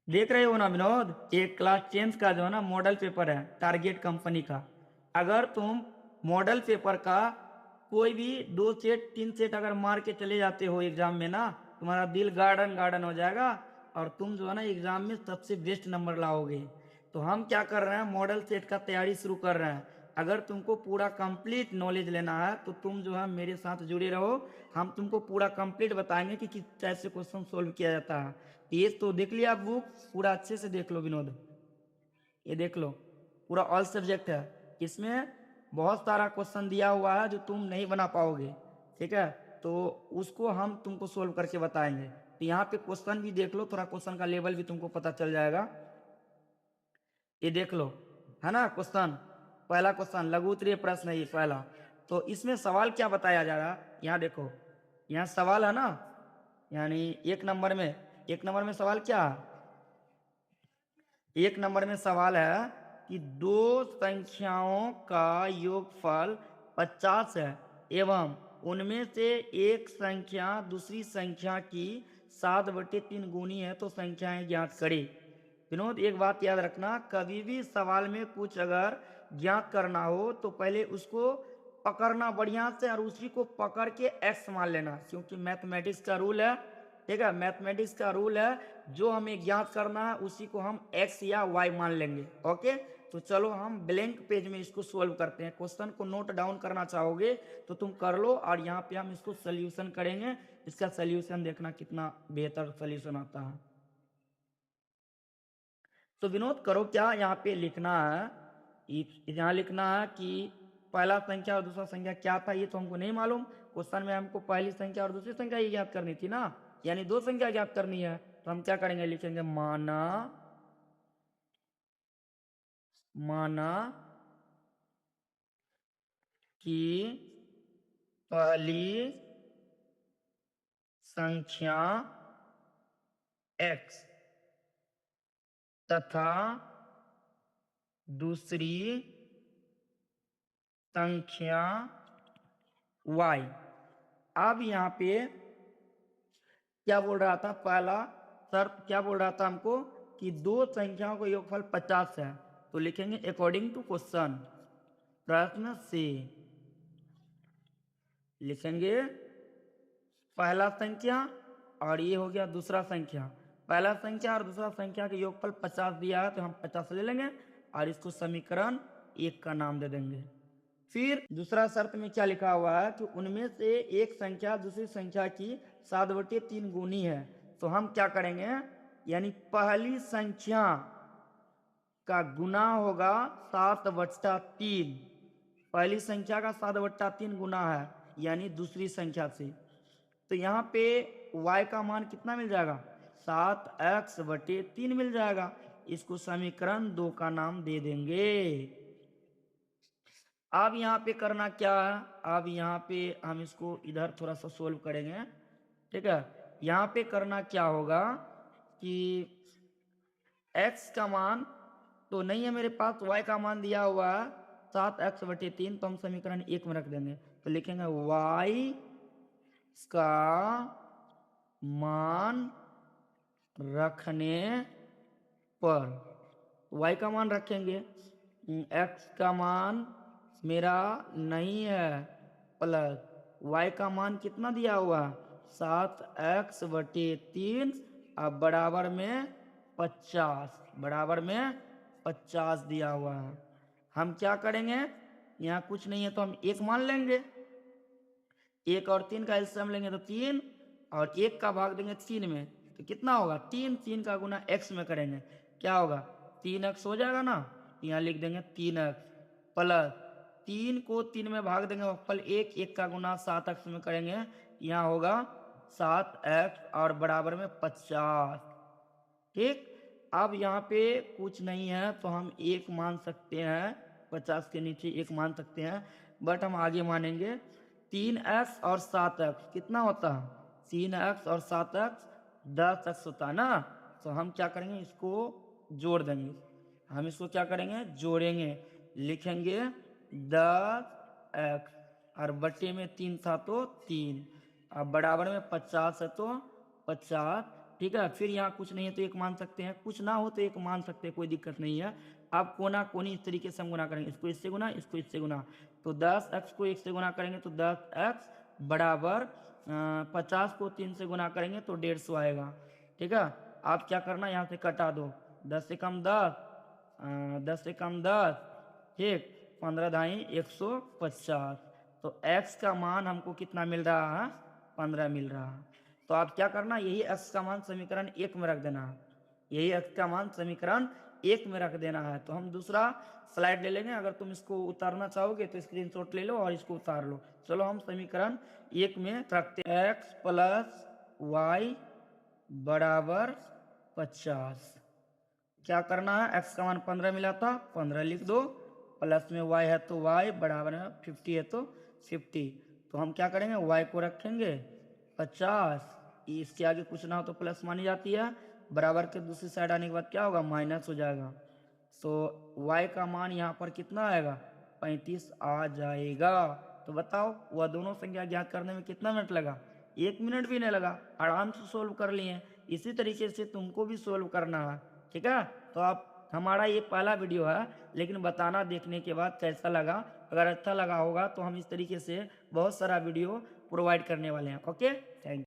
देख रहे हो ना विनोद, एक क्लास 10th का जो है ना मॉडल पेपर है टारगेट कंपनी का। अगर तुम मॉडल पेपर का कोई भी 2 सेट 3 सेट अगर मार के चले जाते हो एग्जाम में ना, तुम्हारा दिल गार्डन गार्डन हो जाएगा और तुम जो है ना एग्जाम में सबसे बेस्ट नंबर लाओगे। तो हम क्या कर रहे हैं, मॉडल सेट का तैयारी शुरू कर रहे हैं। अगर तुमको पूरा कंप्लीट नॉलेज लेना है तो तुम जो है मेरे साथ जुड़े रहो। हम तुमको पूरा कंप्लीट बताएंगे कि किस टाइप से क्वेश्चन सोल्व किया जाता है। ये तो देख लिया आप बुक, पूरा अच्छे से देख लो विनोद। ये देख लो, पूरा ऑल सब्जेक्ट है। इसमें बहुत सारा क्वेश्चन दिया हुआ है जो तुम नहीं बना पाओगे। ठीक है, तो उसको हम तुमको सोल्व करके बताएंगे। तो यहाँ पे क्वेश्चन भी देख लो, थोड़ा क्वेश्चन का लेवल भी तुमको पता चल जाएगा। ये देख लो, है ना क्वेश्चन। पहला क्वेश्चन लघु उत्तरीय प्रश्न है ये पहला। तो इसमें सवाल क्या बताया जा रहा है, यहाँ देखो। यहाँ सवाल है ना, यानी 1 नंबर में, 1 नंबर में सवाल क्या है? 1 नंबर में सवाल है कि दो संख्याओं का योगफल 50 है एवं उनमें से एक संख्या दूसरी संख्या की 7/3 गुनी है, तो संख्याएं ज्ञात करें। विनोद एक बात याद रखना, कभी भी सवाल में कुछ अगर ज्ञात करना हो तो पहले उसको पकड़ना बढ़िया से और उसी को पकड़ के एक्स मान लेना, क्योंकि मैथमेटिक्स का रूल है। ठीक है, मैथमेटिक्स का रूल है, जो हमें ज्ञात करना है उसी को हम एक्स या वाई मान लेंगे। ओके, तो चलो हम ब्लैंक पेज में इसको सोल्व करते हैं। क्वेश्चन को नोट डाउन करना चाहोगे तो तुम कर लो, और यहाँ पे हम इसको सोल्यूशन करेंगे। इसका सोल्यूशन देखना कितना बेहतर सोल्यूशन आता है। तो विनोद करो क्या, यहाँ पे लिखना है, यहाँ लिखना है कि पहला संख्या और दूसरा संख्या क्या था, ये तो हमको नहीं मालूम। क्वेश्चन में हमको पहली संख्या और दूसरी संख्या ही ज्ञात करनी थी ना, यानी दो संख्या ज्ञात करनी है। तो हम क्या करेंगे, लिखेंगे माना, माना कि पहली संख्या x तथा दूसरी संख्या y। अब यहाँ पे क्या बोल रहा था, पहला शर्त क्या बोल रहा था हमको कि दो संख्याओं का योगफल 50 है। तो लिखेंगे अकॉर्डिंग टू क्वेश्चन, प्रश्न से लिखेंगे पहला संख्या और ये हो गया दूसरा संख्या। पहला संख्या और दूसरा संख्या के योगफल 50 दिया है, तो हम 50 ले लेंगे और इसको समीकरण 1 का नाम दे देंगे। फिर दूसरा शर्त में क्या लिखा हुआ है कि उनमें से एक संख्या दूसरी संख्या की 7/3 गुनी है। तो हम क्या करेंगे, यानी पहली संख्या का गुना होगा 7/3। पहली संख्या का 7/3 गुना है, यानी दूसरी संख्या से। तो यहाँ पे y का मान कितना मिल जाएगा, 7x/3 मिल जाएगा। इसको समीकरण 2 का नाम दे देंगे। अब यहाँ पे करना क्या है, अब यहाँ पे हम इसको इधर थोड़ा सा सोल्व करेंगे। ठीक है, यहाँ पे करना क्या होगा कि x का मान तो नहीं है मेरे पास, y का मान दिया हुआ है 7x/3, तो हम समीकरण 1 में रख देंगे। तो लिखेंगे y का मान रखने पर, y का मान रखेंगे, x का मान मेरा नहीं है, प्लस y का मान कितना दिया हुआ, 7x/3, अब बराबर में 50, बराबर में 50 दिया हुआ है। हम क्या करेंगे, यहाँ कुछ नहीं है तो हम 1 मान लेंगे। 1 और 3 का एलसीएम लेंगे तो 3, और 1 का भाग देंगे 3 में, तो कितना होगा 3, 3 का गुना x में करेंगे, क्या होगा 3x हो जाएगा ना। यहाँ लिख देंगे 3x, प्लस 3 को 3 में भाग देंगे फल 1, 1 का गुना 7x में करेंगे, यहाँ होगा 7x और बराबर में 50। ठीक, अब यहाँ पे कुछ नहीं है तो हम 1 मान सकते हैं, 50 के नीचे 1 मान सकते हैं, बट हम आगे मानेंगे 3x और 7x कितना होता है, 3x और 7x 10x होता है ना। तो हम क्या करेंगे, इसको जोड़ देंगे। हम इसको क्या करेंगे, जोड़ेंगे, लिखेंगे 10x और बट्टे में 3 था तो 3, अब बराबर में 50 है तो 50, ठीक है। फिर यहाँ कुछ नहीं है तो एक मान सकते हैं, कुछ ना हो तो एक मान सकते हैं, कोई दिक्कत नहीं है। अब कोना कोनी इस तरीके से हम गुना करेंगे, इसको इससे गुना, इसको इससे गुना। तो 10x को 1 से गुना करेंगे तो 10x बराबर 50 को 3 से गुना करेंगे तो 150 आएगा। ठीक है। आप क्या करना, यहाँ से कटा दो, 10 से कम 10, 10 से कम 10, ठीक, 15 धाई 150। तो x का मान हमको कितना मिल रहा है, 15 मिल रहा है। तो आप क्या करना, यही x का मान समीकरण 1 में रख देना है, यही x का मान समीकरण 1 में रख देना है। तो हम दूसरा स्लाइड ले लेंगे, अगर तुम इसको उतारना चाहोगे तो स्क्रीनशॉट ले लो और इसको उतार लो। चलो हम समीकरण 1 में रखते हैं, x प्लस वाई बराबर 50। क्या करना है, x का मान 15 मिला था, 15 लिख दो, प्लस में y है तो y बराबर है 50 है तो 50। तो हम क्या करेंगे, y को रखेंगे 50, इसके आगे कुछ ना हो तो प्लस मानी जाती है, बराबर के दूसरी साइड आने के बाद क्या होगा, माइनस हो जाएगा। तो y का मान यहाँ पर कितना आएगा, 35 आ जाएगा। तो बताओ वह दोनों संख्या ज्ञात करने में कितना मिनट लगा, 1 मिनट भी नहीं लगा, आराम से सोल्व कर लिए। इसी तरीके से तुमको भी सोल्व करना है। ठीक है। तो आप, हमारा ये पहला वीडियो है, लेकिन बताना देखने के बाद कैसा लगा। अगर अच्छा लगा होगा तो हम इस तरीके से बहुत सारा वीडियो प्रोवाइड करने वाले हैं। Okay, thank you.